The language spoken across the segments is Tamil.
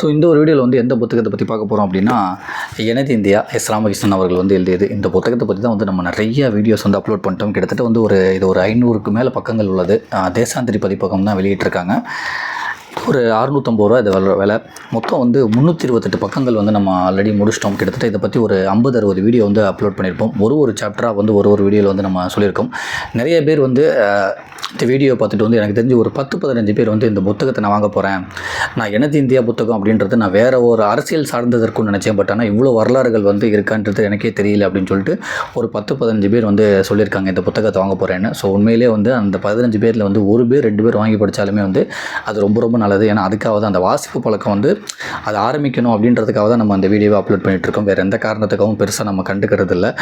ஸோ இந்த ஒரு வீடியோவில் வந்து எந்த புத்தகத்தை பற்றி பார்க்க போகிறோம் அப்படின்னா, எனது இந்தியா எஸ். ராமகிருஷ்ணன் அவர்கள் வந்து எழுதியது. இந்த புத்தகத்தை பற்றி தான் வந்து நம்ம நிறைய வீடியோஸ் வந்து அப்லோட் பண்ணிட்டோம். கிட்டத்தட்ட வந்து ஒரு 500க்கு மேலே பக்கங்கள் உள்ளது. தேசாந்திரி பதிப்பகம் தான் வெளியிட்டிருக்காங்க. ஒரு 650 ரூபா இது விலை. மொத்தம் வந்து 328 பக்கங்கள் வந்து நம்ம ஆல்ரெடி முடிச்சிட்டோம். கிட்டத்தட்ட இதை பற்றி ஒரு 50-60 வீடியோ வந்து அப்லோட் பண்ணியிருப்போம். ஒரு சாப்டராக வந்து ஒரு வீடியோவில் வந்து நம்ம சொல்லியிருக்கோம். நிறைய பேர் வந்து இந்த வீடியோ பார்த்துட்டு வந்து எனக்கு தெரிஞ்சு ஒரு 10-15 பேர் வந்து இந்த புத்தகத்தை நான் வாங்க போகிறேன், நான் எனது இந்தியா புத்தகம் அப்படின்றது நான் வேறு ஒரு அரசியல் சார்ந்ததற்குன்னு நினச்சேன், பட் ஆனால் இவ்வளோ வரலாறுகள் வந்து இருக்கான்றது எனக்கே தெரியல அப்படின்னு சொல்லிட்டு ஒரு 10-15 பேர் வந்து சொல்லியிருக்காங்க இந்த புத்தகத்தை வாங்க போகிறேன்னு. ஸோ உண்மையிலே வந்து அந்த 15 பேரில் வந்து 1 பேர் 2 பேர் வாங்கி படித்தாலுமே வந்து அது ரொம்ப நல்லது. ஏன்னா அதுக்காக தான் அந்த வாசிப்பு பழக்கம் வந்து அதை ஆரம்பிக்கணும் அப்படின்றதுக்காக தான் நம்ம அந்த வீடியோவை அப்லோட் பண்ணிகிட்ருக்கோம். வேறு எந்த காரணத்துக்காகவும் பெருசாக நம்ம கண்டுக்கிறது இல்லை.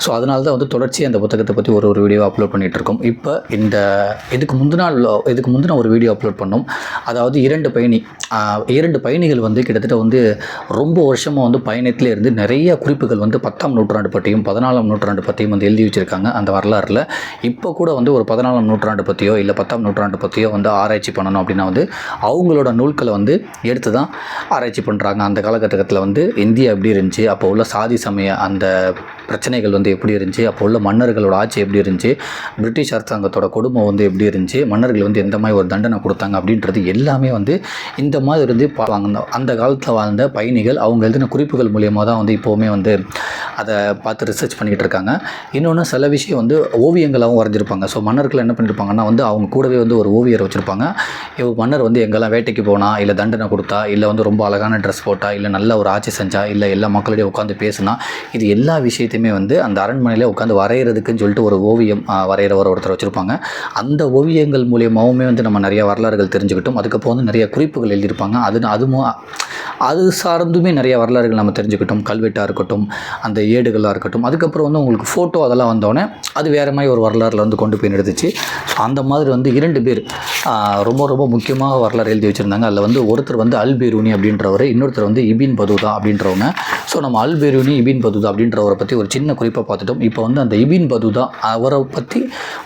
ஸோ அதனால தான் வந்து தொடர்ச்சியாக அந்த புத்தகத்தை பற்றி ஒரு வீடியோ அப்லோட் பண்ணிகிட்ருக்கோம். இப்போ இதுக்கு முந்தின ஒரு வீடியோ அப்லோட் பண்ணோம். அதாவது 2 பயணிகள் வந்து கிட்டத்தட்ட வந்து ரொம்ப வருஷமாக வந்து பயணத்திலே இருந்து நிறைய குறிப்புகள் வந்து 10ஆம் நூற்றாண்டு பற்றியும் 14ஆம் நூற்றாண்டு பற்றியும் வந்து எழுதி வச்சுருக்காங்க அந்த வரலாறில். இப்போ கூட வந்து ஒரு 14ஆம் நூற்றாண்டு பற்றியோ இல்லை 10ஆம் நூற்றாண்டு பற்றியோ வந்து ஆராய்ச்சி பண்ணணும் அப்படின்னா வந்து அவங்களோட நூல்களை வந்து எடுத்து தான் ஆராய்ச்சி பண்ணுறாங்க. அந்த காலகட்டத்தில் வந்து இந்தியா எப்படி இருந்துச்சு, அப்போ உள்ள சாதி சமய அந்த பிரச்சனைகள் வந்து எப்படி இருந்துச்சு, அப்போ உள்ள மன்னர்களோட ஆட்சி எப்படி இருந்துச்சு, பிரிட்டிஷ் அரசாங்கத்தோட கொடுமை வந்து எப்படி இருந்துச்சு, மன்னர்கள் வந்து எந்த மாதிரி ஒரு தண்டனை கொடுத்தாங்க அப்படின்றது எல்லாமே வந்து இந்த மாதிரி இருந்து அந்த காலத்தில் வாழ்ந்த பயணிகள் அவங்க எழுதின குறிப்புகள் மூலியமாக தான் வந்து இப்போவுமே வந்து அதை பார்த்து ரிசர்ச் பண்ணிகிட்டு இருக்காங்க. இன்னொன்று சில விஷயம் வந்து ஓவியங்களாகவும் வரைஞ்சிருப்பாங்க. ஸோ மன்னர்கள் என்ன பண்ணியிருப்பாங்கன்னா வந்து அவங்க கூடவே வந்து ஒரு ஓவியரை வச்சுருப்பாங்க. மன்னர் வந்து எங்கெல்லாம் வேட்டைக்கு போனால், இல்லை தண்டனை கொடுத்தா, இல்லை வந்து ரொம்ப அழகான ட்ரெஸ் போட்டால், இல்லை நல்ல ஒரு ஆட்சி செஞ்சா, இல்லை எல்லா மக்களிடையே உட்காந்து பேசுனா, இது எல்லா விஷயத்தையுமே வந்து அந்த அரண்மனையில் உட்காந்து வரைகிறதுக்குன்னு சொல்லிட்டு ஒரு ஓவியம் ஒருத்தர் வச்சுருப்பாங்க. அந்த ஓவியங்கள் மூலியமாகவுமே வந்து நம்ம நிறைய வரலாறுகள் தெரிஞ்சுக்கிட்டோம். அதுக்கப்புறம் வந்து நிறைய குறிப்புகள் எழுதியிருப்பாங்க. அது சார்ந்துமே நிறைய வரலாறுகள் நம்ம தெரிஞ்சுக்கிட்டோம். கல்வெட்டாக இருக்கட்டும், அந்த ஏடுகளாக இருக்கட்டும். அதுக்கப்புறம் வந்து உங்களுக்கு ஃபோட்டோ அதெல்லாம் வந்தோடனே அது வேறு மாதிரி ஒரு வரலாறில் வந்து கொண்டு போய் நிறுத்துச்சு. ஸோ அந்த மாதிரி வந்து 2 பேர் ரொம்ப முக்கியமாக வரலாறு எழுதி வச்சுருந்தாங்க. அதில் வந்து ஒருத்தர் வந்து அல் பெரூனி அப்படின்றவர், இன்னொருத்தர் வந்து இபின் பதூதா அப்படின்றவங்க. ஸோ நம்ம அல் பெரூனி, இபின் பதூதா அப்படின்றவரை பற்றி ஒரு சின்ன குறிப்பை பார்த்துட்டோம். இப்போ வந்து அந்த இபின் பதூதா அவரை பற்றி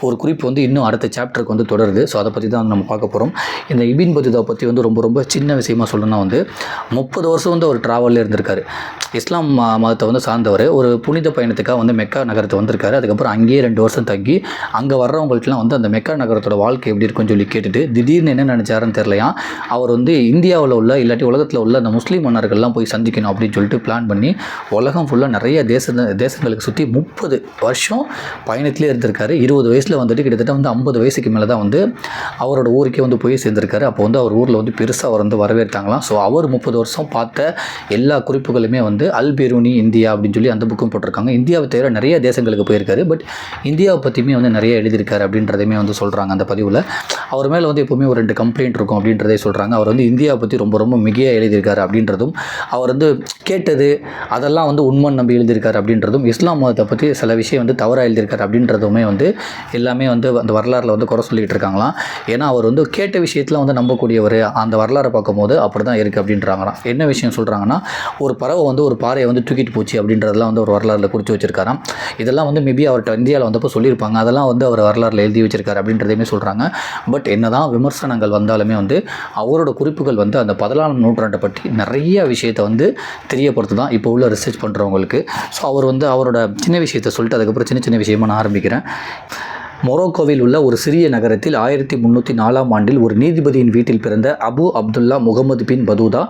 ஒரு குறிப்பு வந்து இன்னும் அடுத்த சாப்டருக்கு வந்து தொடருது. ஸோ அதை பற்றி தான் நம்ம பார்க்க போகிறோம். இந்த இபின் பதூதா பற்றி வந்து ரொம்ப சின்ன விஷயமா சொல்லணும்னா வந்து 30 வருஷம் வந்து ஒரு ட்ராவலில் இருந்திருக்காரு. இஸ்லாம் மதத்தை வந்து சார்ந்தவர். ஒரு புனித பயணத்துக்காக வந்து மெக்கா நகரத்தை வந்திருக்காரு. அதுக்கப்புறம் அங்கேயே 2 வருஷம் தங்கி அங்கே வர்றவங்களுக்குலாம் வந்து அந்த மெக்கா நகரத்தோட வாழ்க்கை எப்படி இருக்குன்னு சொல்லி கேட்டுட்டு திடீர்னு என்ன நினச்சாருன்னு தெரியலையா, அவர் வந்து இந்தியாவில் உள்ள இல்லாட்டி உலகத்தில் உள்ள அந்த முஸ்லீம் மன்னர்கள்லாம் போய் சந்திக்கணும் அப்படின்னு சொல்லிட்டு பிளான் பண்ணி உலகம் ஃபுல்லாக நிறைய தேசங்களுக்கு சுற்றி 30 வருஷம் பயணத்திலே இருந்திருக்காரு. 20 வயசில் வந்துட்டு கிட்டத்தட்ட வந்து 50 வயசுக்கு மேலே தான் வந்து அவரோட ஊருக்கே வந்து போய் சேர்ந்திருக்காரு. அப்போ வந்து அவர் ஊரில் வந்து பெருசாக அவர் வந்து வரவேற்றாங்களாம். ஸோ அவர் 30 வருஷம் பார்த்த எல்லா குறிப்புகளுமே வந்து அல் பெரூனி இந்தியா அப்படின்னு சொல்லி அந்த புக்கும் போட்டிருக்காங்க. இந்தியாவை தவிர நிறைய தேசங்களுக்கு போயிருக்காரு. பட் இந்தியாவை பற்றியுமே வந்து நிறைய எழுதியிருக்காரு அப்படின்றதையுமே வந்து சொல்கிறாங்க அந்த பதிவில். அவர் மேலே வந்து எப்போவுமே ஒரு 2 கம்ப்ளைண்ட் இருக்கும் அப்படின்றதே சொல்கிறாங்க. அவர் வந்து இந்தியாவை பற்றி ரொம்ப மிகையாக எழுதியிருக்காரு அப்படின்றதும், அவர் வந்து கேட்டது அதெல்லாம் வந்து உண்மைன்னு நம்பி எழுதியிருக்காரு அப்படின்றதும், இஸ்லாம் மதத்தை பற்றி சில விஷயம் வந்து தவறாக எழுதியிருக்காரு அப்படின்றதுமே வந்து எல்லாமே வந்து அந்த வரலாறில் வந்து குறை சொல்லிகிட்டு இருக்காங்களாம். ஏன்னா அவர் வந்து கேட்ட விஷயத்தில் வந்து நம்பக்கூடியவர். அந்த வரலாறை பார்க்கும்போது அப்படி தான் இருக்குது அப்படின்றாங்களாம். என்ன விஷயம் சொல்கிறாங்கன்னா, ஒரு பறவை வந்து ஒரு பாறையை வந்து தூக்கிட்டு போச்சு அப்படின்றதெல்லாம் வந்து ஒரு வரலாறில் குறித்து வச்சிருக்காராம். இதெல்லாம் வந்து மேபி அவர்கிட்ட இந்தியாவில் வந்தப்போ சொல்லியிருப்பாங்க. அதெல்லாம் வந்து அவர் வரலாறில் எழுதி வச்சிருக்காரு அப்படின்றதையுமே சொல்கிறாங்க. பட் என்னதான் விமர்சனங்கள் வந்தாலுமே வந்து அவரோட குறிப்புகள் வந்து அந்த 14ஆம் நூற்றாண்டை பற்றி நிறைய விஷயத்தை வந்து தெரியப்படுத்து தான் இப்போ உள்ள ரிசர்ச் பண்ணுறவங்களுக்கு. ஸோ அவர் வந்து அவரோட சின்ன விஷயத்தை சொல்லிட்டு அதுக்கப்புறம் சின்ன விஷயமா நான் ஆரம்பிக்கிறேன். மொரோக்கோவில் உள்ள ஒரு சிறிய நகரத்தில் 1304ஆம் ஆண்டில் ஒரு நீதிபதியின் வீட்டில் பிறந்த அபு அப்துல்லா முகமது பின் பதூதா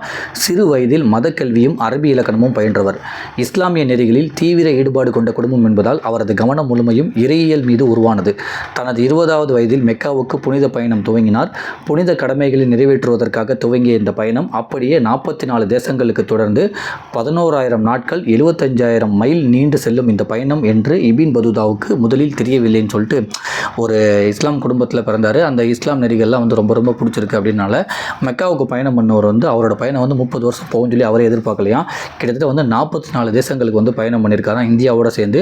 சிறு வயதில் மதக்கல்வியும் அரபி இலக்கணமும் பயின்றவர். இஸ்லாமிய நெறிகளில் தீவிர ஈடுபாடு கொண்ட குடும்பம் என்பதால் அவரது கவனம் முழுமையும் இறையியல் மீது உருவானது. தனது 20வது வயதில் மெக்காவுக்கு புனித பயணம் துவங்கினார். புனித கடமைகளை நிறைவேற்றுவதற்காக துவங்கிய இந்த பயணம் அப்படியே 44 தேசங்களுக்கு தொடர்ந்து 11,000 நாட்கள் 75,000 மைல் நீண்டு செல்லும் இந்த பயணம் என்று இபின் பதூதாவுக்கு முதலில் தெரியவில்லைன்னு சொல்லிட்டு ஒரு இஸ்லாம் குடும்பத்தில் பிறந்தார். அந்த இஸ்லாம் நெறிகள்லாம் வந்து ரொம்ப பிடிச்சிருக்கு அப்படின்னால மெக்காவுக்கு பயணம் பண்ணவர் வந்து அவரோட பயணம் வந்து 30 வருஷம் போகும் சொல்லி அவரே எதிர்பார்க்கலையாம். கிட்டத்தட்ட வந்து 44 தேசங்களுக்கு வந்து பயணம் பண்ணியிருக்காராம். இந்தியாவோட சேர்ந்து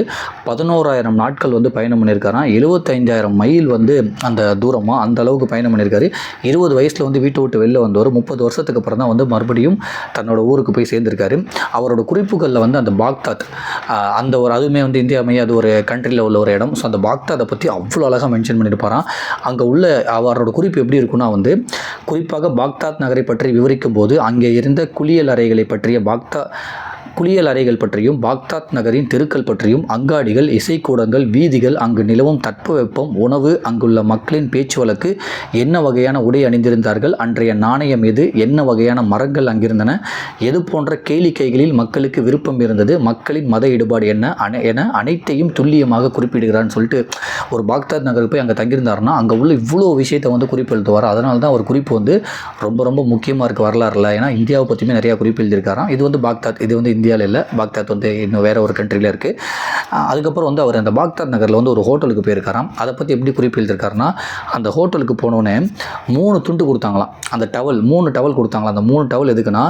11,000 நாட்கள் வந்து பயணம் பண்ணியிருக்காராம். 75,000 மைல் வந்து அந்த தூரமாக அந்த அளவுக்கு பயணம் பண்ணியிருக்காரு. 20 வயசில் வந்து வீட்டை விட்டு வெளில வந்தவர் 30 வருஷத்துக்கு அப்புறம் தான் வந்து மறுபடியும் தன்னோட ஊருக்கு போய் சேர்ந்திருக்காரு. அவரோட குறிப்புகளில் வந்து அந்த பாக்தாத் அந்த ஒரு அதுவுமே வந்து இந்தியா மைய அது ஒரு கண்ட்ரியில் உள்ள ஒரு இடம். ஸோ அந்த பாக்தாதை பற்றி அவ்வளோ அழகாக மென்ஷன் பண்ணியிருப்பாராம். அங்கே உள்ள அவரோட குறிப்பு எப்படி இருக்குன்னா வந்து, குறிப்பாக பாக்தாத் நகரை பற்றி விவரிக்கும் போது அங்கே இருந்த குளியல் அறைகளை பற்றிய குளியல் அறைகள் பற்றியும் பாக்தாத் நகரின் தெருக்கள் பற்றியும் அங்காடிகள், இசைக்கூடங்கள், வீதிகள், அங்கு நிலவும் தட்பவெப்பம், உணவு, அங்குள்ள மக்களின் பேச்சு வழக்கு, என்ன வகையான உடை அணிந்திருந்தார்கள், அன்றைய நாணயம் எது, என்ன வகையான மரங்கள் அங்கிருந்தன, எது போன்ற கேளிக்கைகளில் மக்களுக்கு விருப்பம் இருந்தது, மக்களின் மத ஈடுபாடு என அனைத்தையும் துல்லியமாக குறிப்பிடுகிறான்னு சொல்லிட்டு ஒரு பாக்தாத் நகருக்கு போய் அங்கே தங்கியிருந்தாருன்னா அங்கே உள்ள இவ்வளோ விஷயத்தை வந்து குறிப்பு எழுதுவார். அதனால தான் அவர் குறிப்பு வந்து ரொம்ப ரொம்ப முக்கியமாக இருக்குது வரலாறுல. ஏன்னா இந்தியாவை பற்றியுமே நிறையா குறிப்பு எழுதியிருக்காராம். இது வந்து பாக்தாத், இது வந்து இந்தியாவில் இல்லை, பாக்தாத் வந்து இன்னும் வேறு ஒரு கண்ட்ரியில் இருக்குது. அதுக்கப்புறம் வந்து அவர் அந்த பாக்தாத் நகரில் வந்து ஒரு ஹோட்டலுக்கு போயிருக்காராம். அதை பற்றி எப்படி குறிப்பு எழுதியிருக்காருன்னா, அந்த ஹோட்டலுக்கு போனோடனே 3 துண்டு கொடுத்தாங்களாம். அந்த டவல் 3 டவல் கொடுத்தாங்களாம். அந்த 3 டவல் எதுக்குன்னா,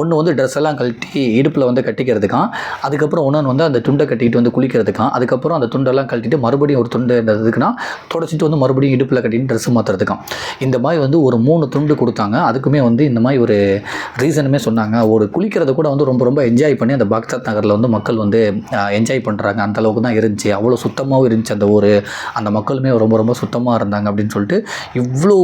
ஒன்று வந்து ட்ரெஸ் எல்லாம் கழட்டி இடுப்பில் வந்து கட்டிக்கிறதுக்காம், அதுக்கப்புறம் ஒன்று வந்து அந்த துண்டை கட்டிக்கிட்டு வந்து குளிக்கிறதுக்காம், அதுக்கப்புறம் அந்த துண்டெல்லாம் கழட்டிட்டு மறுபடியும் ஒரு துண்டு எதுக்குன்னா தொடச்சிட்டு வந்து மறுபடியும் இடுப்பில் கட்டிட்டு ட்ரெஸ் மாற்றுறதுக்காம். இந்த மாதிரி வந்து ஒரு 3 துண்டு கொடுத்தாங்க. அதுக்குமே வந்து இந்த மாதிரி ஒரு ரீசனுமே சொன்னாங்க. ஒரு குளிக்கிறத கூட வந்து ரொம்ப ரொம்ப என்ஜாய் பண்ணி அந்த பாக்தாத் நகரில் வந்து மக்கள் வந்து என்ஜாய் பண்ணுறாங்க. அந்தளவுக்கு தான் இருந்துச்சு. அவ்வளோ சுத்தமாகவும் இருந்துச்சு அந்த ஊர். அந்த மக்களுமே ரொம்ப ரொம்ப சுத்தமாக இருந்தாங்க அப்படின்னு சொல்லிட்டு இவ்வளோ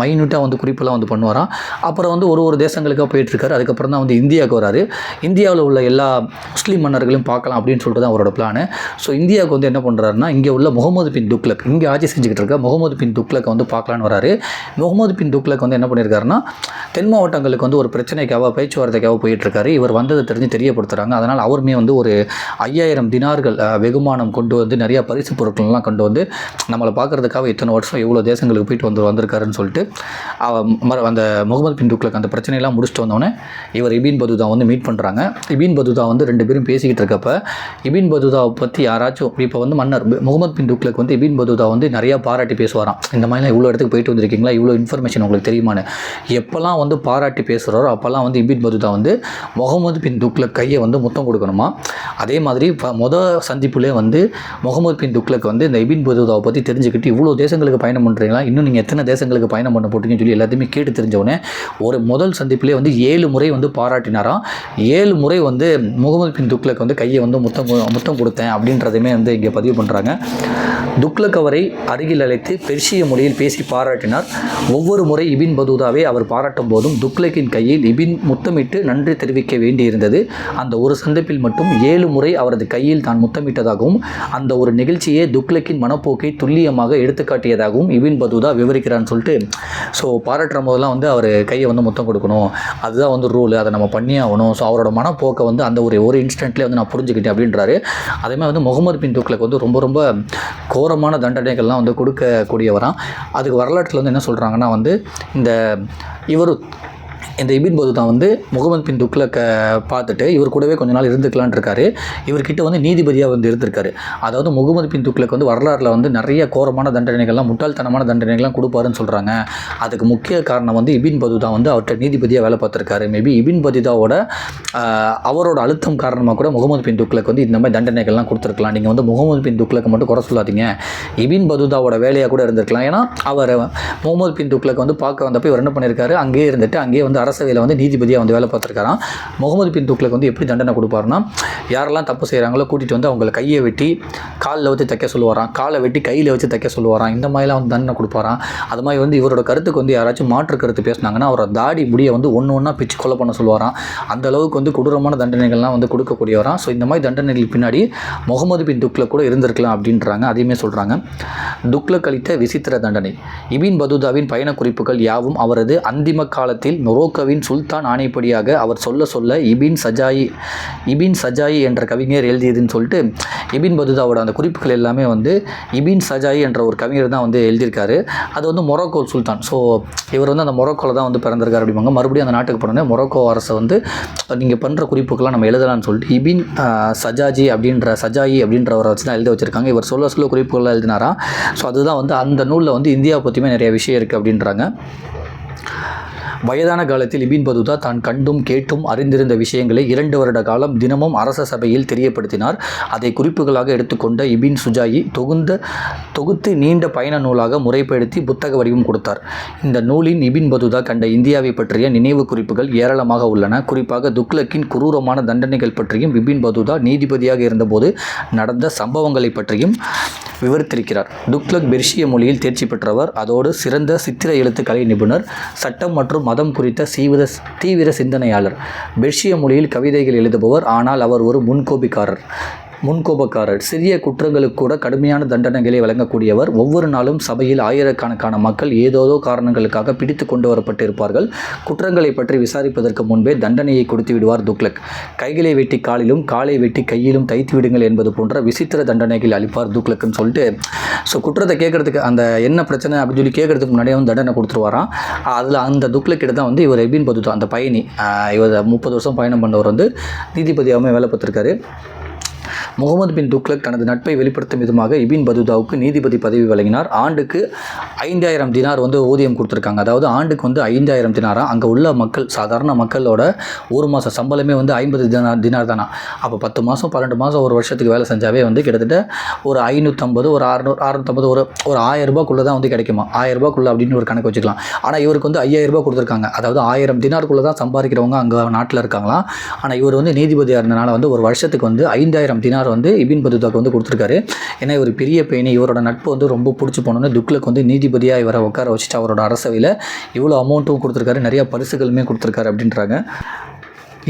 மைன்யூட்டாக வந்து குறிப்பெல்லாம் வந்து பண்ணுவாராம். அப்புறம் வந்து ஒரு தேசங்களுக்காக போயிட்டுருக்காரு. அதுக்கப்புறம் தான் வந்து இந்தியாவுக்கு வராரு. இந்தியாவில் உள்ள எல்லா முஸ்லீம் மன்னர்களையும் பார்க்கலாம் அப்படின்னு சொல்லிட்டு தான் அவரோட பிளானு. ஸோ இந்தியாவுக்கு வந்து என்ன பண்ணுறாருன்னா, இங்கே உள்ள முகமது பின் துக்ளக், இங்கே ஆட்சி செஞ்சுக்கிட்டு இருக்க முகமது பின் துக்ளக்கை வந்து பார்க்கலான்னு வராரு. முகமது பின் துக்ளக் வந்து என்ன பண்ணியிருக்காருன்னா, தென் மாவட்டங்களுக்கு வந்து ஒரு பிரச்சனைக்காக பேச்சுவார்த்தைக்காக போயிட்டுருக்காரு. இவர் வந்ததை தெரிஞ்சு தெரியப்படுத்துகிறாங்க. அதனால் அவருமே வந்து ஒரு 5000 தினார்கள் வெகுமானம் கொண்டு வந்து நிறையா பரிசு பொருட்கள்லாம் கொண்டு வந்து நம்மளை பார்க்குறதுக்காக இத்தனை வருஷம் எவ்வளோ தேசங்களுக்கு போயிட்டு வந்திருக்காருன்னு சொல்லிட்டு அந்த முகமது பின் துக்ளக் அந்த பிரச்சனையெல்லாம் முடிச்சுட்டு வந்தோடனே இவர் இபின் பதுதா வந்து மீட் பண்ணுறாங்க. இபின் பதுதா வந்து 2 பேரும் பேசிக்கிட்டு இருக்கப்போ இபின் பதுதாவை பற்றி யாராச்சும் இப்போ வந்து மன்னர் முகமது பின் துக்ளக் வந்து இபின் பதுதா வந்து நிறையா பாராட்டி பேசுவாராம். இந்த மாதிரிலாம் இவ்வளோ இடத்துக்கு போயிட்டு வந்திருக்கீங்களா, இவ்வளோ இன்ஃபர்மேஷன் உங்களுக்கு தெரியுமான்னு எப்போல்லாம் வந்து பாராட்டி பேசுகிறாரோ அப்போல்லாம் வந்து இபின் பதுதா வந்து முகமது பின் துக்ளக் கையை வந்து முத்தம் கொடுக்கணுமா. அதே மாதிரி சந்திப்புலேயே வந்து முகமது பின் துக்ளக் வந்து இந்த இபின் பதுதாவை பற்றி தெரிஞ்சுக்கிட்டு இவ்வளோ தேசங்களுக்கு பயணம் பண்ணுறீங்களா, இன்னும் நீங்கள் எத்தனை தேசங்களுக்கு பயணம் பண்ண போட்டீங்கன்னு சொல்லி எல்லாத்தையுமே கேட்டு தெரிஞ்சவொடனே ஒரு முதல் சந்திப்புலேயே வந்து 7 முறை வந்து பாராட்டினாராம். 7 முறை வந்து முகமது பின் துக்ளக் வந்து கையை வந்து முத்தம் கொடுத்தேன் அப்படின்றதையுமே வந்து இங்கே பதிவு பண்ணுறாங்க. துக்ளக் அவரை அருகில் அழைத்து பெர்ஷிய மொழியில் பேசி பாராட்டினார். ஒவ்வொரு முறை இபின் பதுதாவை அவர் பாராட்டும் போதும் துக்ளக்கின் கையில் இபின் முத்தமிட்டு நன்றி தெரிவிக்க வேண்டியிருந்தது. அந்த ஒரு சந்திப்பில் மட்டும் 7 முறை அவரது கையில் தான் முத்தமிட்டதாகவும் அந்த ஒரு நிகழ்ச்சியே துக்ளக்கின் மனப்போக்கை துல்லியமாக எடுத்துக்காட்டியதாகவும் இபின் பதுதா விவரிக்கிறான்னு சொல்லிட்டு, ஸோ பாராட்டுற போதெல்லாம் வந்து அவர் கையை வந்து முத்தம் கொடுக்கணும், அதுதான் வந்து ரூல், அதை நம்ம பண்ணியே ஆகணும். ஸோ அவரோட மனப்போக்கை வந்து அந்த ஒரு இன்ஸ்டன்ட்லேயே வந்து நான் புரிஞ்சுக்கிட்டேன் அப்படின்றாரு. அதே மாதிரி வந்து முகமது பின் துக்ளக் வந்து ரொம்ப ரொம்ப கோரமான தண்டனைகள்லாம் வந்து கொடுக்கக்கூடியவராம். அதுக்கு வரலாற்றில் வந்து என்ன சொல்கிறாங்கன்னா வந்து இந்த இபின் பதுதா வந்து முகமது பின் துக்ளக்கை பார்த்துட்டு இவர் கூடவே கொஞ்ச நாள் இருந்துக்கலான் இருக்காரு. இவர்கிட்ட வந்து நீதிபதியாக வந்து இருந்திருக்காரு. அதாவது முகமது பின் துக்ளக் வந்து வரலாறில் வந்து நிறைய கோரமான தண்டனைகள்லாம் முட்டாள்தனமான தண்டனைகள்லாம் கொடுப்பாருன்னு சொல்கிறாங்க. அதுக்கு முக்கிய காரணம் வந்து இபின் பதுதா வந்து அவர்கிட்ட நீதிபதியாக வேலை பார்த்துருக்காரு. மேபி இபின் பதுதாவோட அவரோட அழுத்தம் காரணமாக கூட முகமது பின் துக்ளக் வந்து இந்த மாதிரி தண்டனைகள்லாம் கொடுத்துருக்கலாம். நீங்கள் வந்து முகமது பின் துக்ளக்கை மட்டும் குறை சொல்லாதீங்க, இபின் பதுதாவோட வேலையாக கூட இருந்திருக்கலாம். ஏன்னா அவர் முகமது பின் துக்ளக் வந்து பார்க்க வந்தப்போ இவர் என்ன பண்ணியிருக்காரு, அங்கேயே இருந்துட்டு அங்கேயே வந்து அரசவையில் வந்து நீதிபதியாக வந்து வேலை பார்த்துருக்காராம். முகமது பின் துக்ளக் வந்து எப்படி தண்டனை கொடுப்பாருன்னா, யாரெல்லாம் தப்பு செய்கிறாங்களோ கூட்டிகிட்டு வந்து அவங்களை கையை வெட்டி காலில் வச்சு தைக்க சொல்லுவாராம், காலை வெட்டி கையில் வச்சு தைக்க சொல்லுவாராம். இந்த மாதிரிலாம் வந்து தண்டனை கொடுப்பாராம். அது மாதிரி வந்து இவரோட கருத்துக்கு வந்து யாராச்சும் மாற்று கருத்து பேசினாங்கன்னா அவரோட தாடி முடியை வந்து ஒன்றா பிச்சு கொலை பண்ண சொல்லுவாராம். அந்த அளவுக்கு வந்து கொடூரமான தண்டனைகள்லாம் வந்து கொடுக்கக்கூடியவராம். ஸோ இந்த மாதிரி தண்டனைகளுக்கு பின்னாடி முகமது பின் துக்ளக் கூட இருந்திருக்கலாம் அப்படின்றாங்க. அதையுமே சொல்கிறாங்க. துக்ளக் அளித்த விசித்திர தண்டனை. இபின் பதுதாவின் பயண குறிப்புகள் யாவும் அவரது அந்திம காலத்தில் மொரோக்கோவின் சுல்தான் ஆணைப்படியாக அவர் சொல்ல இபின் சஜாயி என்ற கவிஞர் எழுதியதுன்னு சொல்லிட்டு இபின் பதுதாவோட அந்த குறிப்புகள் எல்லாமே வந்து இபின் சஜாயி என்ற ஒரு கவிஞர் தான் வந்து எழுதியிருக்காரு. அது வந்து மொரோக்கோ சுல்தான். ஸோ இவர் வந்து அந்த மொரோக்கோவில் தான் வந்து பிறந்திருக்காரு அப்படிம்பாங்க. மறுபடியும் அந்த நாட்டுக்கு போனோன்னே மொரோக்கோ அரசை வந்து நீங்கள் பண்ணுற குறிப்புக்கெல்லாம் நம்ம எழுதலாம்னு சொல்லிட்டு இபின் சஜாயி அப்படின்றவரை வச்சு தான் எழுத வச்சுருக்காங்க. இவர் சொல்ல குறிப்புகள்லாம் எழுதினாரா. ஸோ அதுதான் வந்து அந்த நூலில் வந்து இந்தியாவை பற்றியுமே நிறைய விஷயம் இருக்குது அப்படின்றாங்க. வயதான காலத்தில் இபின் பதுதா தான் கண்டும் கேட்டும் அறிந்திருந்த விஷயங்களை 2 வருட காலம் தினமும் அரச சபையில் தெரியப்படுத்தினார். அதை குறிப்புகளாக எடுத்துக்கொண்ட இபின் சுஜாயி தொகுத்து நீண்ட பயண நூலாக முறைப்படுத்தி புத்தக வடிவம் கொடுத்தார். இந்த நூலின் இபின் பதுதா கண்ட இந்தியாவை பற்றிய நினைவு குறிப்புகள் ஏராளமாக உள்ளன. குறிப்பாக துக்ளக்கின் குரூரமான தண்டனைகள் பற்றியும் இபின் பதுதா நீதிபதியாக இருந்தபோது நடந்த சம்பவங்களை பற்றியும் விவரித்திருக்கிறார். துக்ளக் பெர்ஷிய மொழியில் தேர்ச்சி பெற்றவர். அதோடு சிறந்த சித்திர எழுத்து கலை நிபுணர், சட்டம் மற்றும் மதம் குறித்த தீவிர சிந்தனையாளர். பெர்ஷிய மொழியில் கவிதைகள் எழுதுபவர். ஆனால் அவர் ஒரு முன்கோபக்காரர். சிறிய குற்றங்களுக்கு கூட கடுமையான தண்டனைகளை வழங்கக்கூடியவர். ஒவ்வொரு நாளும் சபையில் ஆயிரக்கணக்கான மக்கள் ஏதோதோ காரணங்களுக்காக பிடித்து கொண்டு வரப்பட்டிருப்பார்கள். குற்றங்களை பற்றி விசாரிப்பதற்கு முன்பே தண்டனையை கொடுத்து விடுவார் துக்ளக். கைகளை வெட்டி காலிலும் காலை வெட்டி கையிலும் தைத்து விடுங்கள் என்பது போன்ற விசித்திர தண்டனைகள் அளிப்பார் துக்ளக்குன்னு சொல்லிட்டு. ஸோ குற்றத்தை கேட்கறதுக்கு அந்த என்ன பிரச்சனை அப்படின்னு சொல்லி கேட்கறதுக்கு முன்னாடியே வந்து தண்டனை கொடுத்துருவாராம். அதில் அந்த துக்ளக் கிட்ட தான் வந்து இவர் இபின் பதுதா அந்த பயணி, இவர் 30 வருஷம் பயணம் பண்ணவர் வந்து நீதிபதியாகவும் வேலை பார்த்துருக்காரு. முகமது பின் துக்ளக் தனது நட்பை வெளிப்படுத்தும் விதமாக இபின் பதுதாவுக்கு நீதிபதி பதவி வழங்கினார். ஆண்டுக்கு 5000 தினார் வந்து ஊதியம் கொடுத்துருக்காங்க. அதாவது ஆண்டுக்கு வந்து 5000 தினாரா. அங்கே உள்ள மக்கள், சாதாரண மக்களோட ஒரு மாத சம்பளமே வந்து 50 தினார் தானா. அப்போ 10 மாதம் 12 மாதம் ஒரு வருஷத்துக்கு வேலை செஞ்சாவே வந்து கிட்டத்தட்ட ஒரு 550 ஒரு 600 650 ஒரு 1000 ரூபாய்க்குள்ளே தான் வந்து கிடைக்குமா. 1000 ரூபாய்க்குள்ளே அப்படின்னு ஒரு கணக்கு வச்சுக்கலாம். ஆனால் இவருக்கு வந்து 5000 ரூபாய் கொடுத்துருக்காங்க. அதாவது 1000 தினாருக்குள்ளே தான் சம்பாதிக்கிறவங்க அங்கே நாட்டில் இருக்காங்களாம். ஆனால் இவர் வந்து நீதிபதியாக இருந்தனால வந்து ஒரு வருஷத்துக்கு வந்து 5000 தினார் வந்து இபின் பதுதாக்கு வந்து கொடுத்துருக்காரு. ஏன்னா இவர் பெரிய பயணி, இவரோட நட்பு வந்து ரொம்ப பிடிச்சி போனோன்னு துக்ளக் வந்து நீதிபதியாக இவரை உட்கார வச்சுட்டு அவரோட அரசவையில் இவ்வளோ அமௌண்ட்டும் கொடுத்துருக்காரு, நிறையா பரிசுகளுமே கொடுத்துருக்காரு அப்படின்றாங்க.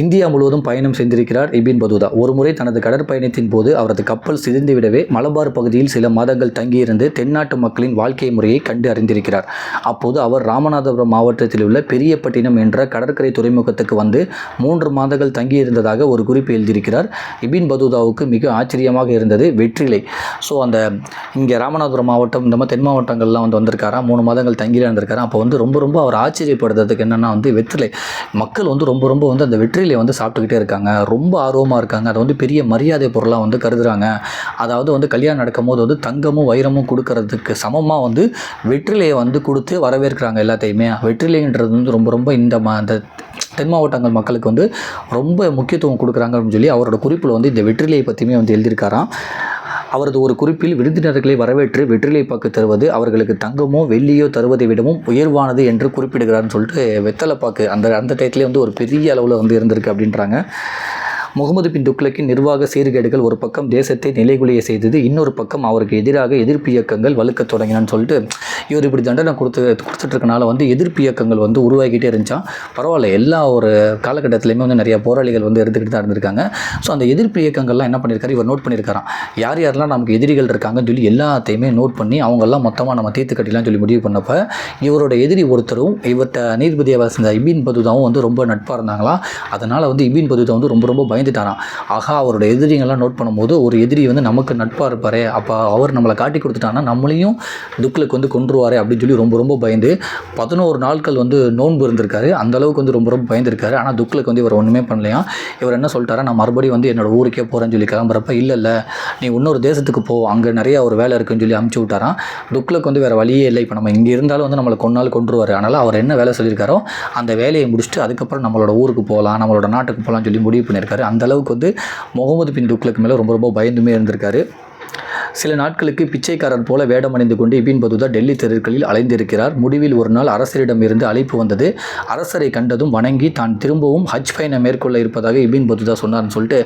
இந்தியா முழுவதும் பயணம் செய்திருக்கிறார் இபின் பதுதா. ஒருமுறை தனது கடற்பயணத்தின் போது அவரது கப்பல் சிதைந்துவிடவே மலபார் பகுதியில் சில மாதங்கள் தங்கியிருந்து தென்னாட்டு மக்களின் வாழ்க்கை முறையை கண்டு அறிந்திருக்கிறார். அப்போது அவர் ராமநாதபுரம் மாவட்டத்தில் உள்ள பெரியப்பட்டினம் என்ற கடற்கரை துறைமுகத்துக்கு வந்து 3 மாதங்கள் தங்கியிருந்ததாக ஒரு குறிப்பு எழுதியிருக்கிறார். இபின் பதுதாவுக்கு மிக ஆச்சரியமாக இருந்தது வெற்றிலை. ஸோ அந்த இங்கே ராமநாதபுரம் மாவட்டம் இந்த மாதிரி தென் மாவட்டங்கள்லாம் வந்து வந்திருக்காராம். 3 மாதங்கள் தங்கி இருந்திருக்காராம். அப்போ வந்து ரொம்ப அவர் ஆச்சரியப்படுறதுக்கு என்னென்னா வந்து வெற்றிலை. மக்கள் வந்து ரொம்ப வந்து அந்த வெற்றிலை வந்து சாப்பிட்டுக்கிட்டே இருக்காங்க, ரொம்ப ஆர்வமாக இருக்காங்க. அதை வந்து பெரிய மரியாதை பொருளாக வந்து கருதுகிறாங்க. அதாவது வந்து கல்யாணம் நடக்கும்போது வந்து தங்கமும் வைரமும் கொடுக்கறதுக்கு சமமாக வந்து வெற்றிலையை வந்து கொடுத்து வரவேற்கிறாங்க எல்லாத்தையுமே. வெற்றிலைன்றது வந்து ரொம்ப இந்த தென் மாவட்டங்கள் மக்களுக்கு வந்து ரொம்ப முக்கியத்துவம் கொடுக்குறாங்க அப்படின்னு சொல்லி அவரோட குறிப்பில் வந்து இந்த வெற்றிலையை பற்றியுமே வந்து எழுதியிருக்காராம். அவரது ஒரு குறிப்பில் விருந்தினர்களை வரவேற்று வெற்றிலை பாக்கு தருவது அவர்களுக்கு தங்கமோ வெள்ளியோ தருவதை விடவும் உயர்வானது என்று குறிப்பிடுகிறார்னு சொல்லிட்டு வெத்தலை பாக்கு அந்த டயத்துலேயே வந்து ஒரு பெரிய அளவில் வந்து இருந்திருக்கு அப்படின்றாங்க. முகமது பின் துக்ளக்கின் நிர்வாக சீர்கேடுகள் ஒரு பக்கம் தேசத்தை நிலைகுலைய செய்தது, இன்னொரு பக்கம் அவருக்கு எதிராக எதிர்ப்பு இயக்கங்கள் வலுக்கத் தொடங்கினான்னு சொல்லிட்டு இவர் இப்படி தண்டனை கொடுத்துட்ருக்கனால வந்து எதிர்ப்பு இயக்கங்கள் வந்து உருவாகிட்டே இருந்துச்சான். பரவாயில்ல, எல்லா ஒரு காலகட்டத்திலையுமே வந்து நிறைய போராளிகள் வந்து இருந்துக்கிட்டு தான் இருந்திருக்காங்க. ஸோ அந்த எதிர்ப்பு இயக்கங்கள்லாம் என்ன பண்ணியிருக்காரு, இவர் நோட் பண்ணியிருக்காராம். யாரெல்லாம் நமக்கு எதிரிகள் இருக்காங்கன்னு சொல்லி எல்லாத்தையுமே நோட் பண்ணி அவங்கெல்லாம் மொத்தமாக நம்ம தீர்த்து கட்டிலாம் சொல்லி முடிவு பண்ணப்போ இவரோட எதிரி ஒருத்தரும் இவர்கிட்ட நீதிபதியாக செஞ்ச இபின் பதுதாவும் வந்து ரொம்ப நட்பாக இருந்தாங்களா. அதனால் வந்து இபின் பதுதா வந்து ரொம்ப பயந்துட்டாராம். ஆகா, அவரோட எதிரிங்கெல்லாம் நோட் பண்ணும்போது ஒரு எதிரி வந்து நமக்கு நட்பாக இருப்பாரே, அப்போ அவர் நம்மளை காட்டி கொடுத்துட்டாங்கன்னா நம்மளையும் துக்ளக் வந்து கொன்றுவாரே அப்படின்னு சொல்லி ரொம்ப பயந்து 11 நாட்கள் வந்து நோன்பு இருந்திருக்காரு. அந்த அளவுக்கு வந்து ரொம்ப பயந்துருக்காரு. ஆனால் துக்ளக் வந்து இவர் ஒன்றுமே பண்ணலையா. இவர் என்ன சொல்லிட்டாரா, நான் மறுபடியும் வந்து என்னோட ஊருக்கே போகிறேன்னு சொல்லி கிளம்புறப்ப இல்லை நீ இன்னொரு தேசத்துக்கு போ, அங்கே நிறைய ஒரு வேலை இருக்குன்னு சொல்லி அமுச்சு விட்டாராம். துக்ளக் வந்து வேறு வழியே இல்லை, இப்போ நம்ம இங்கே இருந்தாலும் வந்து நம்மளை கொன்றுவார். அதனால் அவர் என்ன வேலை சொல்லியிருக்காரோ அந்த வேலையை முடிச்சுட்டு அதுக்கப்புறம் நம்மளோட ஊருக்கு போகலாம், நம்மளோட நாட்டுக்கு போகலான்னு சொல்லி முடிவு பண்ணியிருக்காரு. அந்த அளவுக்கு வந்து முகமது பின் துக்ளக் மேலே ரொம்ப பயந்துமே இருந்திருக்காரு. சில நாட்களுக்கு பிச்சைக்காரர் போல வேடம் அணிந்து கொண்டு இபின் பதுதா டெல்லி தெருக்களில் அலைந்திருக்கிறார். முடிவில் ஒரு நாள் அரசரிடம் இருந்து அழைப்பு வந்தது. அரசரை கண்டதும் வணங்கி தான் திரும்பவும் ஹஜ் பயணம் மேற்கொள்ள இருப்பதாக இபின் பதுதா சொன்னார்னு சொல்லிட்டு,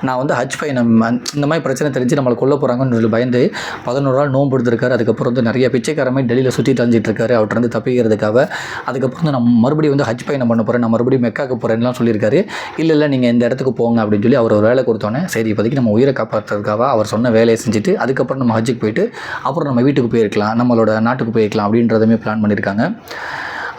நான் வந்து ஹஜ் பயணம் இந்த மாதிரி பிரச்சனை தெரிஞ்சு நம்மளை கொல்ல போகிறாங்கன்னு சொல்லி பயந்து 11 நாள் நோன்பு எடுத்திருக்காரு. அதுக்கப்புறம் வந்து நிறைய பிச்சைக்காரமே டெல்லியில் சுற்றி தஞ்சிட்டு இருக்காரு அவர்கிட்ட தப்பிக்கிறதுக்காக. அதுக்கப்புறம் வந்து நான் மறுபடியும் வந்து ஹஜ் பயணம் பண்ண போகிறேன், நான் மறுபடியும் மெக்காக்கு போகிறேன்லாம் சொல்லியிருக்காரு. இல்லை நீங்கள் இந்த இடத்துக்கு போங்க அப்படின்னு சொல்லி அவர் ஒரு வேலை கொடுத்தோன்னே சரி இப்போதைக்கு நம்ம உயிரை காப்பாற்றுறதுக்காக அவர் சொன்ன வேலையை செஞ்சுட்டு அதுக்கப்புறம் நம்ம ஹஜ்ஜுக்கு போயிட்டு அப்புறம் நம்ம வீட்டுக்கு போயிருக்கலாம், நம்மளோட நாட்டுக்கு போயிருக்கலாம் அப்படின்றதுமே பிளான் பண்ணியிருக்காங்க.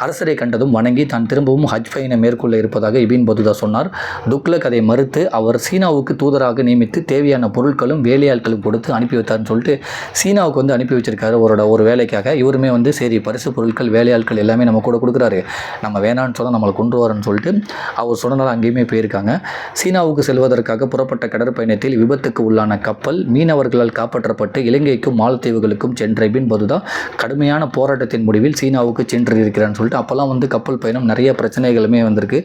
அரசரை கண்டதும் வணங்கி தான் திரும்பவும் ஹஜ் பயணம் மேற்கொள்ள இருப்பதாக இபின் பதுதா சொன்னார். துக்ளக் அதை மறுத்து அவர் சீனாவுக்கு தூதராக நியமித்து தேவையான பொருட்களும் வேலையாட்களும் கொடுத்து அனுப்பி வைத்தார்னு சொல்லிட்டு சீனாவுக்கு வந்து அனுப்பி வச்சிருக்காரு அவரோட ஒரு வேலைக்காக. இவருமே வந்து சரி பரிசு பொருட்கள் வேலையாட்கள் எல்லாமே நம்ம கூட கொடுக்குறாரு, நம்ம வேணான்னு சொன்னால் நம்மளை கொண்டு வரன்னு சொல்லிட்டு அவர் சொன்னதால் அங்கேயுமே போயிருக்காங்க. சீனாவுக்கு செல்வதற்காக புறப்பட்ட கடற்பயணத்தில் விபத்துக்கு உள்ளான கப்பல் மீனவர்களால் காப்பாற்றப்பட்டு இலங்கைக்கும் மாலத்தீவுகளுக்கும் சென்ற இபின் பதுதா கடுமையான போராட்டத்தின் முடிவில் சீனாவுக்கு சென்றிருக்கிறான்னு சொல்லிட்டு சொல்லிட்டு அப்போல்லாம் வந்து கப்பல் பயணம் நிறைய பிரச்சனைகளுமே வந்திருக்கு.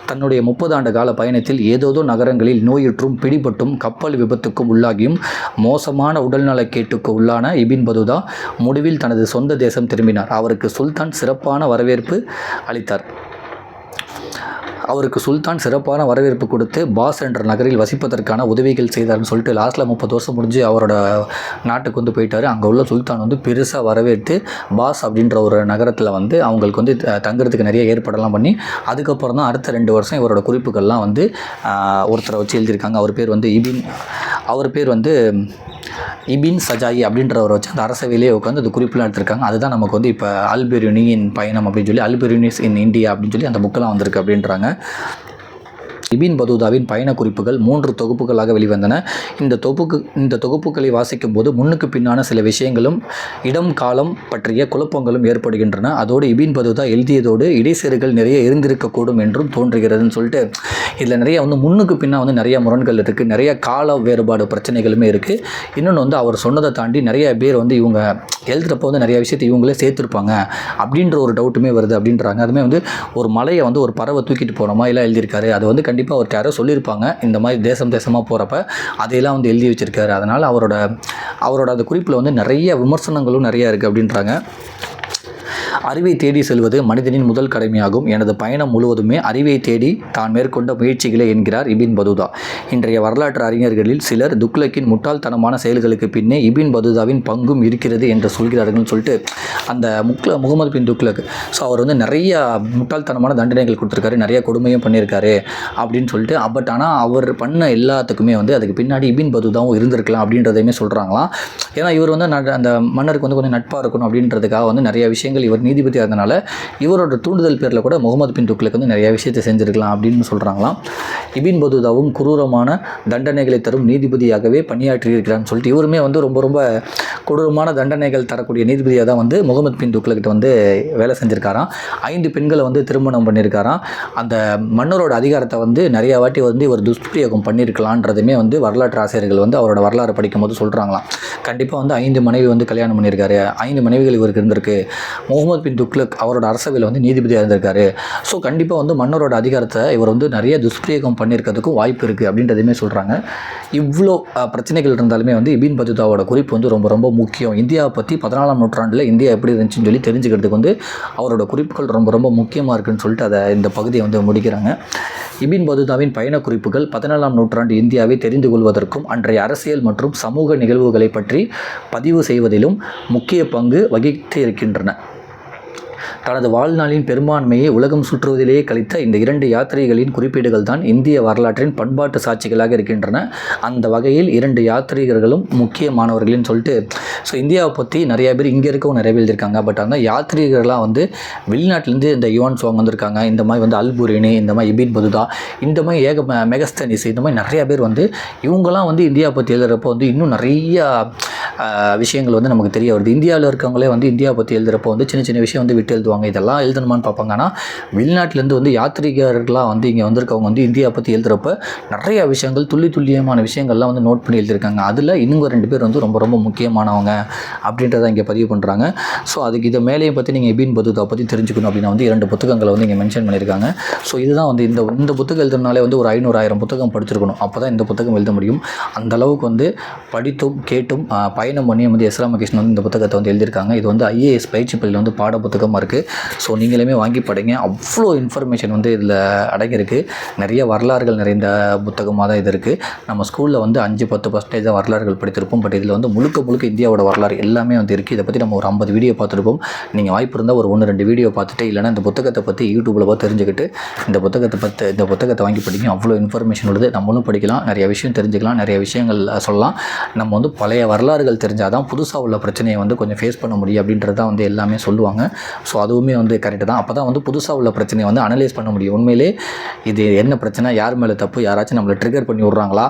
தன்னுடைய 30 ஆண்டு கால பயணத்தில் ஏதேதோ நகரங்களில் நோயுற்றும் பிடிபட்டும் கப்பல் விபத்துக்கும் உள்ளாகியும் மோசமான உடல்நலக்கேட்டுக்கு உள்ளான இபின் பதூதா முடிவில் தனது சொந்த தேசம் திரும்பினார். அவருக்கு சுல்தான் சிறப்பான வரவேற்பு கொடுத்து பாஸ் என்ற நகரில் வசிப்பதற்கான உதவிகள் செய்தார்னு சொல்லிட்டு லாஸ்ட்டில் 30 வருஷம் முடிஞ்சு அவரோட நாட்டுக்கு வந்து போயிட்டார். அங்கே உள்ள சுல்தான் வந்து பெருசாக வரவேற்று பாஸ் அப்படின்ற ஒரு நகரத்தில் வந்து அவங்களுக்கு வந்து தங்குறதுக்கு நிறைய ஏற்பாடெல்லாம் பண்ணி அதுக்கப்புறம் தான் அடுத்த 2 வருஷம் இவரோட குறிப்புகள்லாம் வந்து ஒருத்தரை வச்சு எழுதியிருக்காங்க. அவர் பேர் வந்து இபின் சஜாயி அப்படின்றவரை வச்சு அந்த அரசவையிலே உட்காந்து அந்த குறிப்பெலாம் எடுத்திருக்காங்க. அதுதான் நமக்கு வந்து இப்போ அல் பெரூனியின் பயணம் அப்படின்னு சொல்லி அல் பெரூனிஸ் இன் இந்தியா அப்படின்னு சொல்லி அந்த புக்கெல்லாம் வந்திருக்கு அப்படின்றாங்க. இபின் பதூதாவின் பயண குறிப்புகள் 3 தொகுப்புகளாக வெளிவந்தன. இந்த தொகுப்புகளை வாசிக்கும் போது முன்னுக்கு பின்னான சில விஷயங்களும் இடம் காலம் பற்றிய குழப்பங்களும் ஏற்படுகின்றன. அதோடு இபின் பதூதா எழுதியதோடு இடைசேறுகள் நிறைய இருந்திருக்கக்கூடும் என்றும் தோன்றுகிறதுன்னு சொல்லிட்டு இதில் நிறைய வந்து முன்னுக்கு பின்னா வந்து நிறைய முரண்கள் இருக்குது, நிறைய கால வேறுபாடு பிரச்சனைகளுமே இருக்குது. இன்னொன்று வந்து அவர் சொன்னதை தாண்டி நிறைய பேர் வந்து இவங்க எழுதுகிறப்ப வந்து நிறைய விஷயத்தை இவங்களே சேர்த்துருப்பாங்க அப்படின்ற ஒரு டவுட்டுமே வருது அப்படின்றாங்க. அதுவுமே வந்து ஒரு மலையை வந்து ஒரு பறவை தூக்கிட்டு போகிற மாதிரிலாம் எழுதியிருக்காரு. அது வந்து கண்டிப்பாக அவர்கிட்ட யாரோ சொல்லியிருப்பாங்க இந்த மாதிரி தேசமாக போகிறப்ப அதையெல்லாம் வந்து எழுதி வச்சுருக்காரு. அதனால் அவரோட அந்த குறிப்பில் வந்து நிறைய விமர்சனங்களும் நிறையா இருக்குது அப்படின்றாங்க. அறிவை தேடி செல்வது மனிதனின் முதல் கடமையாகும். எனது பயணம் முழுவதுமே அறிவை தேடி தான் மேற்கொண்ட முயற்சிகளே என்கிறார் இபின் பதூதா. இன்றைய வரலாற்று அறிஞர்களில் சிலர் துக்ளக்கின் முட்டாள்தனமான செயல்களுக்கு பின்னே இபின் பதூதாவின் பங்கும் இருக்கிறது என்று சொல்கிறார்கள்னு சொல்லிட்டு அந்த முகமது பின் துக்ளக் அவர் வந்து நிறைய முட்டாள்தனமான தண்டனைகள் கொடுத்துருக்காரு, நிறைய கொடுமையும் பண்ணியிருக்காரு அப்படின்னு சொல்லிட்டு. பட் ஆனால் அவர் பண்ண எல்லாத்துக்குமே வந்து அதுக்கு பின்னாடி இபின் பதூதாவும் இருந்திருக்கலாம் அப்படின்றதையுமே சொல்கிறாங்களாம். ஏன்னா இவர் வந்து அந்த மன்னருக்கு வந்து கொஞ்சம் நட்பாக இருக்கணும் அப்படின்றதுக்காக வந்து நிறைய விஷயங்கள் இவர் நீதிபதியாக இருந்தனால இவரோட தூண்டுதல் பேரில் கூட முகமது பின் துக்ளக் வந்து நிறைய விஷயத்தை செஞ்சுருக்கலாம் அப்படின்னு சொல்கிறாங்களாம். இபின் பதூதாவும் குரூரமான தண்டனைகளை தரும் நீதிபதியாகவே பணியாற்றியிருக்கிறான்னு சொல்லிட்டு இவருமே வந்து ரொம்ப ரொம்ப கொடூரமான தண்டனைகள் தரக்கூடிய நீதிபதியாக தான் வந்து முகமது பின் துக்ளக்கிட்ட வந்து வேலை செஞ்சுருக்காராம். 5 பெண்களை வந்து திருமணம் பண்ணியிருக்காராம். அந்த மன்னரோட அதிகாரத்தை வந்து நிறைய வாட்டி வந்து இவர் துஷ்பிரயோகம் பண்ணியிருக்கலான்றதுமே வந்து வரலாற்று ஆசிரியர்கள் வந்து அவரோட வரலாறு படிக்கும் போது சொல்கிறாங்களாம். கண்டிப்பாக வந்து 5 மனைவி வந்து கல்யாணம் பண்ணியிருக்காரு, 5 மனைவிகள் இவருக்கு இருந்திருக்கு. முகமது பின் துக்ளக் அவரோட அரசவையில் வந்து நீதிபதியாக இருந்திருக்காரு. ஸோ கண்டிப்பாக வந்து மன்னரோட அதிகாரத்தை இவர் வந்து நிறைய துஷ்பிரயோகம் பண்ணியிருக்கிறதுக்கும் வாய்ப்பு இருக்குது அப்படின்றதுமே சொல்கிறாங்க. இவ்வளோ பிரச்சனைகள் இருந்தாலுமே வந்து இபின் பதூதாவோட குறிப்பு வந்து ரொம்ப ரொம்ப முக்கியம். இந்தியாவை பற்றி 14ஆம் நூற்றாண்டில் இந்தியா எப்படி இருந்துச்சுன்னு சொல்லி தெரிஞ்சுக்கிறதுக்கு வந்து அவரோட குறிப்புகள் ரொம்ப ரொம்ப முக்கியமாக இருக்குதுன்னு சொல்லிட்டு இந்த பகுதியை வந்து முடிக்கிறாங்க. இபின் பதூதாவின் பயண குறிப்புகள் 14ஆம் நூற்றாண்டு இந்தியாவை தெரிந்து கொள்வதற்கும் அன்றைய அரசியல் மற்றும் சமூக நிகழ்வுகளை பற்றி பதிவு செய்வதிலும் முக்கிய பங்கு வகித்து இருக்கின்றன. தனது வாழ்நாளின் பெரும்பான்மையை உலகம் சுற்றுவதிலேயே கழித்த இந்த 2 யாத்ரீகர்களின் குறிப்பீடுகள் தான் இந்திய வரலாற்றின் பண்பாட்டு சாட்சிகளாக இருக்கின்றன. அந்த வகையில் 2 யாத்ரீகர்களும் முக்கியமானவர்கள்னு சொல்லிட்டு இந்தியாவை பற்றி நிறைய பேர் இங்கே இருக்கவும் நிறைய பேர் எழுதியிருக்காங்க. பட் அந்த யாத்ரீகர்களாக வந்து வெளிநாட்டிலேருந்து இந்த யுவான் சுவாங் வந்திருக்காங்க, இந்த மாதிரி வந்து அல் பெரூனி, இந்த மாதிரி இபின் பதூதா, இந்த மாதிரி மெகஸ்தனிஸ், இந்த மாதிரி நிறைய பேர் வந்து இவங்களாம் வந்து இந்தியாவை பற்றி எழுதுகிறப்போ வந்து இன்னும் நிறையா விஷயங்கள் வந்து நமக்கு தெரிய வருது. இந்தியாவில் இருக்கவங்களே வந்து இந்தியாவை பற்றி எழுதுகிறப்போ வந்து சின்ன சின்ன விஷயம் வந்து விட்டு எழுதுவாங்க, இதெல்லாம் எழுதணுமான்னு பார்ப்பாங்க. ஆனால் வெளிநாட்டிலேருந்து வந்து யாத்ரீகர்களாக வந்து இங்கே வந்திருக்கவங்க வந்து இந்தியாவை பற்றி எழுதுகிறப்ப நிறைய விஷயங்கள் துல்லியமான விஷயங்கள்லாம் வந்து நோட் பண்ணி எழுதியிருக்காங்க. அதில் இன்னும் 2 பேர் வந்து ரொம்ப ரொம்ப முக்கியமானவங்க அப்படின்றத இங்கே பதிவு பண்ணுறாங்க. ஸோ அதுக்கு இதை மேலேயும் பற்றி நீங்கள் இபின் பதூதா பற்றி தெரிஞ்சுக்கணும் அப்படின்னா வந்து 2 புத்தகங்களை வந்து இங்கே மென்ஷன் பண்ணியிருக்காங்க. ஸோ இதுதான் வந்து இந்த புத்தகம் எழுதுனாலே வந்து ஒரு 500-1000 புத்தகம் படிச்சிருக்கணும், அப்போ தான் இந்த புத்தகம் எழுத முடியும். அந்தளவுக்கு வந்து படித்தும் கேட்டும் பயணம் பண்ணி வந்து எஸ் ராமகிருஷ்ணன் வந்து இந்த புத்தகத்தை வந்து எழுதியிருக்காங்க. இது வந்து ஐஏஎஸ் பயிற்சி பள்ளியில் வந்து பாட புத்தகமாக இருக்குது. ஸோ நீங்களுமே வாங்கி படிங்க. அவ்வளோ இன்ஃபர்மேஷன் வந்து இதில் அடங்கியிருக்கு. நிறைய வரலாறுகள் நிறைந்த புத்தகமாக தான் இது இருக்குது. நம்ம ஸ்கூலில் வந்து 5-10% வரலாறுகள் படித்திருப்போம். பட் இதில் வந்து முழுக்க இந்தியாவோட வரலாறு எல்லாமே வந்து இருக்குது. இதை பற்றி நம்ம ஒரு 50 வீடியோ பார்த்துருப்போம். நீங்கள் வாய்ப்பு இருந்தால் ஒரு 1-2 வீடியோ பார்த்துட்டு இல்லைனா இந்த புத்தகத்தை பற்றி யூடியூப்பில் பார்த்து தெரிஞ்சுக்கிட்டு இந்த புத்தகத்தை வாங்கி படிங்க. அவ்வளோ இன்ஃபர்மேஷன் உள்ளது. நம்மளும் படிக்கலாம், நிறைய விஷயம் தெரிஞ்சுக்கலாம், நிறைய விஷயங்கள் சொல்லலாம். நம்ம வந்து பழைய வரலாறுகள் தெரிஞ்சால் தான் புதுசாக உள்ள பிரச்சனையை வந்து கொஞ்சம் ஃபேஸ் பண்ண முடியும் அப்படின்றது தான் வந்து எல்லாமே சொல்லுவாங்க. ஸோ அதுவுமே வந்து கரெக்டு தான். அப்போ தான் வந்து புதுசாக உள்ள பிரச்சனையை வந்து அனலைஸ் பண்ண முடியும். உண்மையிலே இது என்ன பிரச்சனை, யார் மேலே தப்பு, யாராச்சும் நம்மளை ட்ரிகர் பண்ணி விட்றாங்களா,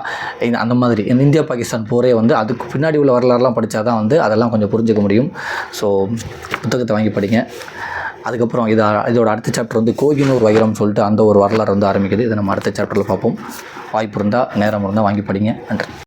அந்த மாதிரி இந்தியா பாகிஸ்தான் போரே வந்து அதுக்கு பின்னாடி உள்ள வரலாறுலாம் படித்தா தான் வந்து அதெல்லாம் கொஞ்சம் புரிஞ்சுக்க முடியும். ஸோ புத்தகத்தை வாங்கி படிங்க. அதுக்கப்புறம் இதோட அடுத்த சாப்டர் வந்து கோகினூர் வைரம் சொல்லிட்டு அந்த ஒரு வரலாறு வந்து ஆரம்பிக்குது. இதை நம்ம அடுத்த சாப்டரில் பார்ப்போம். வாய்ப்பு இருந்தால் நேரம் இருந்தால் வாங்கி படிங்க. நன்றி.